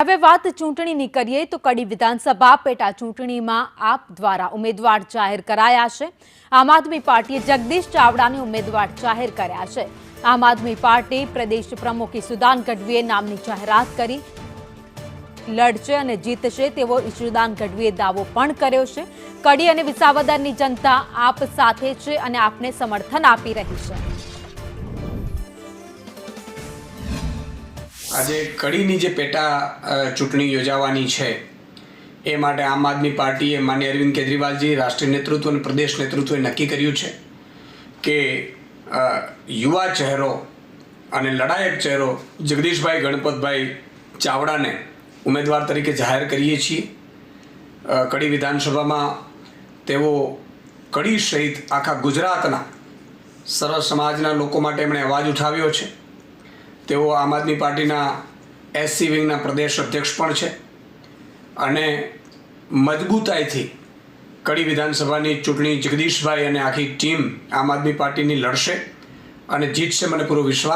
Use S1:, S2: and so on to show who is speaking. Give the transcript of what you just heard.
S1: હવે વાત ચૂંટણીની કરીએ તો કડી વિધાનસભા પેટા ચૂંટણીમાં આપ દ્વારા ઉમેદવાર જાહેર કરાયા છે। આમ આદમી પાર્ટીએ જગદીશ ચાવડાને ઉમેદવાર જાહેર કર્યા છે। આમ આદમી પાર્ટી પ્રદેશ પ્રમુખ ઈશુદાન ગઢવીએ નામની જાહેરાત કરી લડશે અને જીતશે તેવો ઈશુદાન ગઢવીએ દાવો પણ કર્યો છે। કડી અને વિસાવદરની જનતા આપ સાથે છે અને આપને સમર્થન આપી રહી છે।
S2: આજે કડીની જે પેટા ચૂંટણી યોજાવાની છે એ માટે આમ આદમી પાર્ટીએ માનનીય અરવિંદ કેજરીવાલજી રાષ્ટ્રીય નેતૃત્વ અને પ્રદેશ નેતૃત્વએ નક્કી કર્યું છે કે યુવા ચહેરો અને લડાયક ચહેરો જગદીશભાઈ ગણપતભાઈ ચાવડાને ઉમેદવાર તરીકે જાહેર કરીએ છીએ। કડી વિધાનસભામાં તેઓ કડી સહિત આખા ગુજરાતના સર્વ સમાજના લોકો માટે એમણે અવાજ ઉઠાવ્યો છે। તેઓ આમ આદમી પાર્ટીના એસસી વિંગના પ્રદેશ અધ્યક્ષ પણ છે અને મજબૂતાઈથી કડી વિધાનસભાની ચૂંટણી જગદીશભાઈ અને આખી ટીમ આમ આદમી પાર્ટીની લડશે અને જીતશે, મને પૂરો વિશ્વાસ